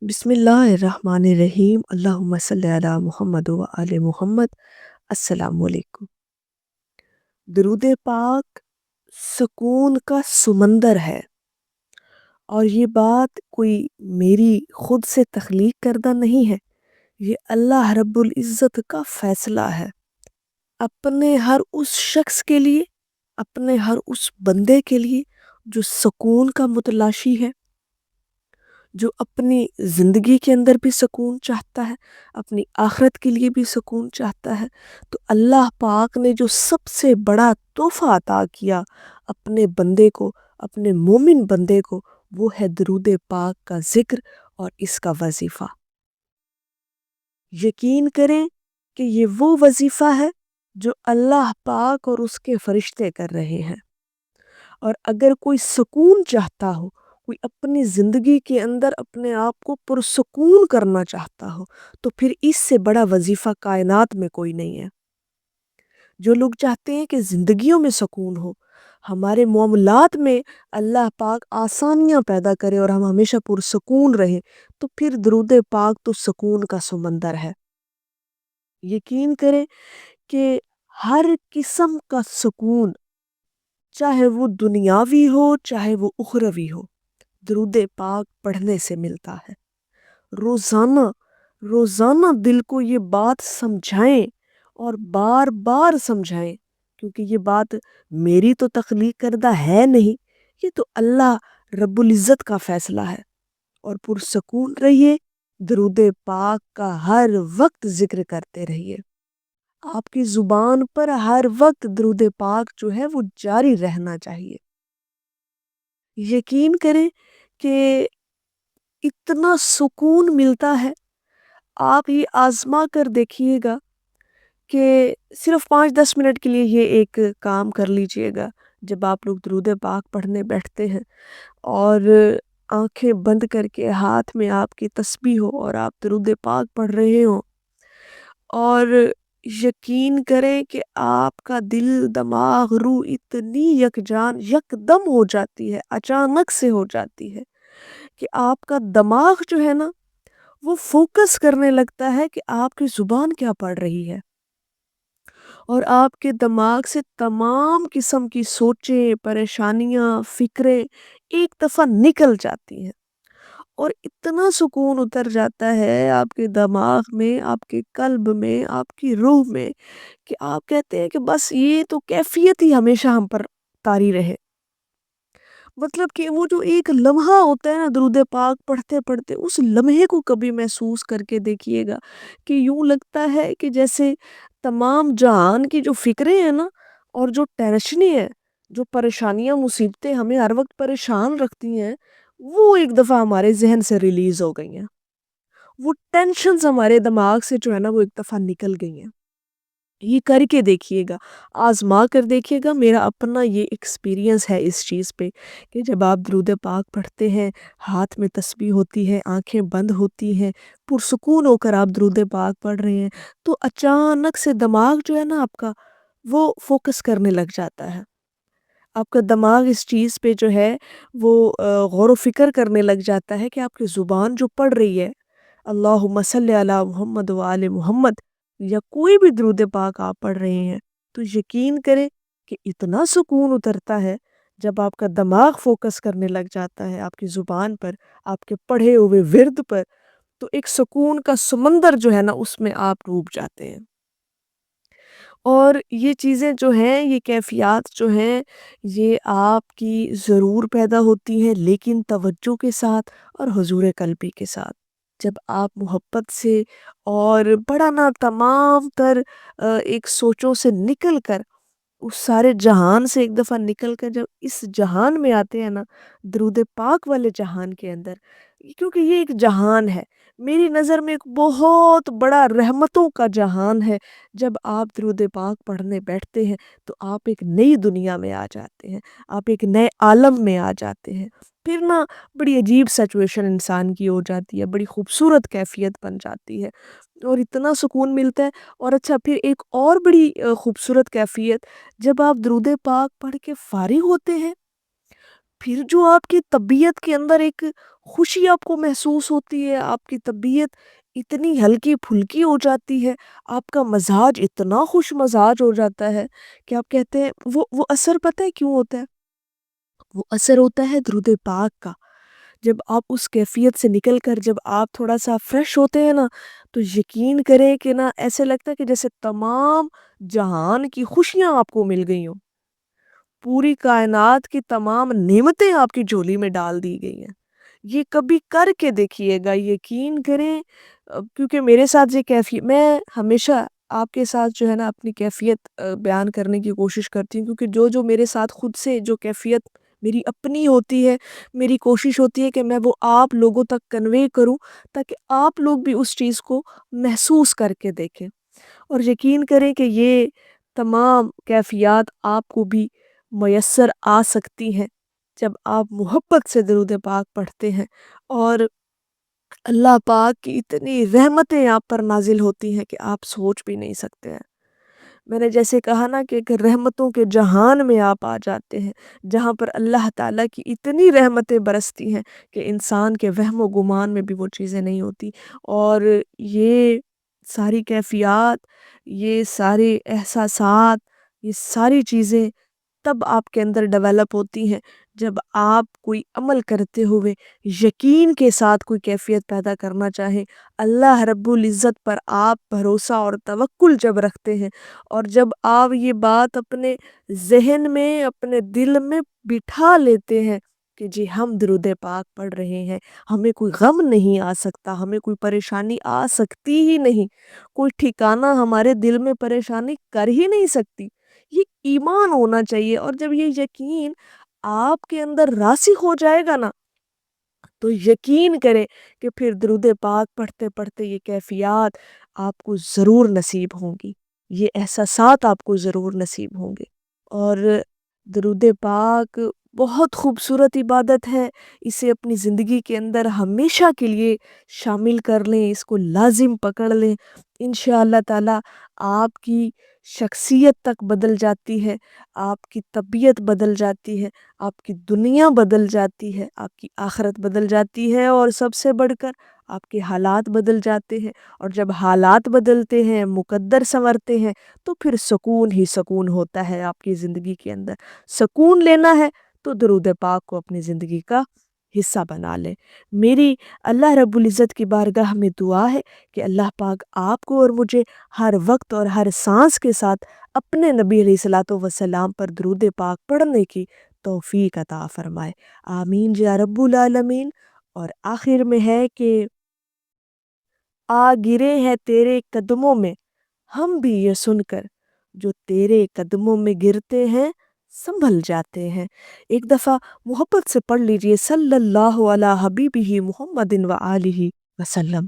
بسم اللہ الرحمن الرحیم، اللہم صلی علی محمد و آل محمد۔ السلام علیکم۔ درود پاک سکون کا سمندر ہے، اور یہ بات کوئی میری خود سے تخلیق کردہ نہیں ہے، یہ اللہ رب العزت کا فیصلہ ہے۔ اپنے ہر اس شخص کے لیے، اپنے ہر اس بندے کے لیے جو سکون کا متلاشی ہے، جو اپنی زندگی کے اندر بھی سکون چاہتا ہے، اپنی آخرت کے لیے بھی سکون چاہتا ہے، تو اللہ پاک نے جو سب سے بڑا تحفہ عطا کیا اپنے بندے کو، اپنے مومن بندے کو، وہ ہے درود پاک کا ذکر اور اس کا وظیفہ۔ یقین کریں کہ یہ وہ وظیفہ ہے جو اللہ پاک اور اس کے فرشتے کر رہے ہیں، اور اگر کوئی سکون چاہتا ہو، کوئی اپنی زندگی کے اندر اپنے آپ کو پرسکون کرنا چاہتا ہو، تو پھر اس سے بڑا وظیفہ کائنات میں کوئی نہیں ہے۔ جو لوگ چاہتے ہیں کہ زندگیوں میں سکون ہو، ہمارے معاملات میں اللہ پاک آسانیاں پیدا کرے اور ہم ہمیشہ پرسکون رہیں، تو پھر درود پاک تو سکون کا سمندر ہے۔ یقین کریں کہ ہر قسم کا سکون، چاہے وہ دنیاوی ہو چاہے وہ اخروی ہو، درود پاک پڑھنے سے ملتا ہے۔ روزانہ روزانہ دل کو یہ بات سمجھائیں اور بار بار سمجھائیں، کیونکہ یہ بات میری تو تخلیق کردہ ہے نہیں، یہ تو اللہ رب العزت کا فیصلہ ہے۔ اور پرسکون رہیے، درود پاک کا ہر وقت ذکر کرتے رہیے۔ آپ کی زبان پر ہر وقت درود پاک جو ہے وہ جاری رہنا چاہیے۔ یقین کریں کہ اتنا سکون ملتا ہے، آپ یہ آزما کر دیکھیے گا کہ صرف 5-10 منٹ کے لیے یہ ایک کام کر لیجئے گا۔ جب آپ لوگ درود پاک پڑھنے بیٹھتے ہیں اور آنکھیں بند کر کے ہاتھ میں آپ کی تسبیح ہو اور آپ درود پاک پڑھ رہے ہوں، اور یقین کریں کہ آپ کا دل دماغ روح اتنی یکجان یکدم ہو جاتی ہے، اچانک سے ہو جاتی ہے، کہ آپ کا دماغ جو ہے نا وہ فوکس کرنے لگتا ہے کہ آپ کی زبان کیا پڑھ رہی ہے، اور آپ کے دماغ سے تمام قسم کی سوچیں، پریشانیاں، فکریں ایک دفعہ نکل جاتی ہیں، اور اتنا سکون اتر جاتا ہے آپ کے دماغ میں، آپ کے قلب میں، آپ کی روح میں، کہ آپ کہتے ہیں کہ بس یہ تو کیفیت ہی ہمیشہ ہم پر طاری رہے۔ مطلب کہ وہ جو ایک لمحہ ہوتا ہے نا درود پاک پڑھتے پڑھتے، اس لمحے کو کبھی محسوس کر کے دیکھیے گا کہ یوں لگتا ہے کہ جیسے تمام جہان کی جو فکریں ہیں نا، اور جو ٹینشنیں ہیں، جو پریشانیاں مصیبتیں ہمیں ہر وقت پریشان رکھتی ہیں، وہ ایک دفعہ ہمارے ذہن سے ریلیز ہو گئی ہیں۔ وہ ٹینشنز ہمارے دماغ سے جو ہے نا وہ ایک دفعہ نکل گئی ہیں۔ یہ کر کے دیکھیے گا، آزما کر دیکھیے گا۔ میرا اپنا یہ ایکسپیرینس ہے اس چیز پہ، کہ جب آپ درود پاک پڑھتے ہیں، ہاتھ میں تسبیح ہوتی ہے، آنکھیں بند ہوتی ہیں، پرسکون ہو کر آپ درود پاک پڑھ رہے ہیں، تو اچانک سے دماغ جو ہے نا آپ کا، وہ فوکس کرنے لگ جاتا ہے۔ آپ کا دماغ اس چیز پہ جو ہے وہ غور و فکر کرنے لگ جاتا ہے کہ آپ کی زبان جو پڑھ رہی ہے اللہم صلی علی محمد و آل محمد، یا کوئی بھی درود پاک آپ پڑھ رہے ہیں، تو یقین کریں کہ اتنا سکون اترتا ہے جب آپ کا دماغ فوکس کرنے لگ جاتا ہے آپ کی زبان پر، آپ کے پڑھے ہوئے ورد پر، تو ایک سکون کا سمندر جو ہے نا اس میں آپ ڈوب جاتے ہیں۔ اور یہ چیزیں جو ہیں، یہ کیفیات جو ہیں، یہ آپ کی ضرور پیدا ہوتی ہیں، لیکن توجہ کے ساتھ اور حضور قلبی کے ساتھ۔ جب آپ محبت سے اور بڑا نا تمام تر ایک سوچوں سے نکل کر، اس سارے جہان سے ایک دفعہ نکل کر جب اس جہان میں آتے ہیں نا، درود پاک والے جہان کے اندر، کیونکہ یہ ایک جہان ہے، میری نظر میں ایک بہت بڑا رحمتوں کا جہان ہے۔ جب آپ درود پاک پڑھنے بیٹھتے ہیں تو آپ ایک نئی دنیا میں آ جاتے ہیں، آپ ایک نئے عالم میں آ جاتے ہیں۔ پھر نا بڑی عجیب سچویشن انسان کی ہو جاتی ہے، بڑی خوبصورت کیفیت بن جاتی ہے، اور اتنا سکون ملتا ہے۔ اور اچھا، پھر ایک اور بڑی خوبصورت کیفیت، جب آپ درود پاک پڑھ کے فارغ ہوتے ہیں پھر جو آپ کی طبیعت کے اندر ایک خوشی آپ کو محسوس ہوتی ہے، آپ کی طبیعت اتنی ہلکی پھلکی ہو جاتی ہے، آپ کا مزاج اتنا خوش مزاج ہو جاتا ہے کہ آپ کہتے ہیں وہ اثر پتہ ہے کیوں ہوتا ہے؟ وہ اثر ہوتا ہے درود پاک کا۔ جب آپ اس کیفیت سے نکل کر جب آپ تھوڑا سا فریش ہوتے ہیں نا، تو یقین کریں کہ نا ایسے لگتا ہے کہ جیسے تمام جہان کی خوشیاں آپ کو مل گئی ہوں، پوری کائنات کی تمام نعمتیں آپ کی جھولی میں ڈال دی گئی ہیں۔ یہ کبھی کر کے دیکھیے گا، یقین کریں، کیونکہ میرے ساتھ یہ کیفیت میں ہمیشہ آپ کے ساتھ جو ہے نا اپنی کیفیت بیان کرنے کی کوشش کرتی ہوں، کیونکہ جو میرے ساتھ خود سے جو کیفیت میری اپنی ہوتی ہے، میری کوشش ہوتی ہے کہ میں وہ آپ لوگوں تک کنوے کروں تاکہ آپ لوگ بھی اس چیز کو محسوس کر کے دیکھیں، اور یقین کریں کہ یہ تمام کیفیات آپ کو بھی میسر آ سکتی ہیں جب آپ محبت سے درود پاک پڑھتے ہیں، اور اللہ پاک کی اتنی رحمتیں آپ پر نازل ہوتی ہیں کہ آپ سوچ بھی نہیں سکتے ہیں۔ میں نے جیسے کہا نا کہ ایک رحمتوں کے جہان میں آپ آ جاتے ہیں، جہاں پر اللہ تعالیٰ کی اتنی رحمتیں برستی ہیں کہ انسان کے وہم و گمان میں بھی وہ چیزیں نہیں ہوتی، اور یہ ساری کیفیات، یہ سارے احساسات، یہ ساری چیزیں تب آپ کے اندر ڈیولپ ہوتی ہیں جب آپ کوئی عمل کرتے ہوئے یقین کے ساتھ کوئی کیفیت پیدا کرنا چاہیں، اللہ رب العزت پر آپ بھروسہ اور توکل جب رکھتے ہیں، اور جب آپ یہ بات اپنے ذہن میں اپنے دل میں بٹھا لیتے ہیں کہ جی ہم درود پاک پڑھ رہے ہیں، ہمیں کوئی غم نہیں آ سکتا، ہمیں کوئی پریشانی آ سکتی ہی نہیں، کوئی ٹھکانہ ہمارے دل میں پریشانی کر ہی نہیں سکتی، یہ ایمان ہونا چاہیے، اور جب یہ یقین آپ کے اندر راسخ ہو جائے گا نا، تو یقین کریں کہ پھر درود پاک پڑھتے پڑھتے یہ کیفیات آپ کو ضرور نصیب ہوں گی، یہ احساسات آپ کو ضرور نصیب ہوں گے۔ اور درود پاک بہت خوبصورت عبادت ہے، اسے اپنی زندگی کے اندر ہمیشہ کے لیے شامل کر لیں، اس کو لازم پکڑ لیں، انشاءاللہ تعالی آپ کی شخصیت تک بدل جاتی ہے، آپ کی طبیعت بدل جاتی ہے، آپ کی دنیا بدل جاتی ہے، آپ کی آخرت بدل جاتی ہے، اور سب سے بڑھ کر آپ کے حالات بدل جاتے ہیں، اور جب حالات بدلتے ہیں، مقدر سنورتے ہیں، تو پھر سکون ہی سکون ہوتا ہے آپ کی زندگی کے اندر۔ سکون لینا ہے تو درود پاک کو اپنی زندگی کا حصہ بنا لیں۔ میری اللہ رب العزت کی بارگاہ میں دعا ہے کہ اللہ پاک آپ کو اور مجھے ہر وقت اور ہر سانس کے ساتھ اپنے نبی علیہ الصلوۃ والسلام پر درود پاک پڑھنے کی توفیق عطا فرمائے، آمین یا رب العالمین۔ اور آخر میں ہے کہ آ گرے ہیں تیرے قدموں میں ہم بھی یہ سن کر، جو تیرے قدموں میں گرتے ہیں سنبھل جاتے ہیں۔ ایک دفعہ محبت سے پڑھ لیجئے، صلی اللہ علی حبیبہ محمد و آلہ وسلم۔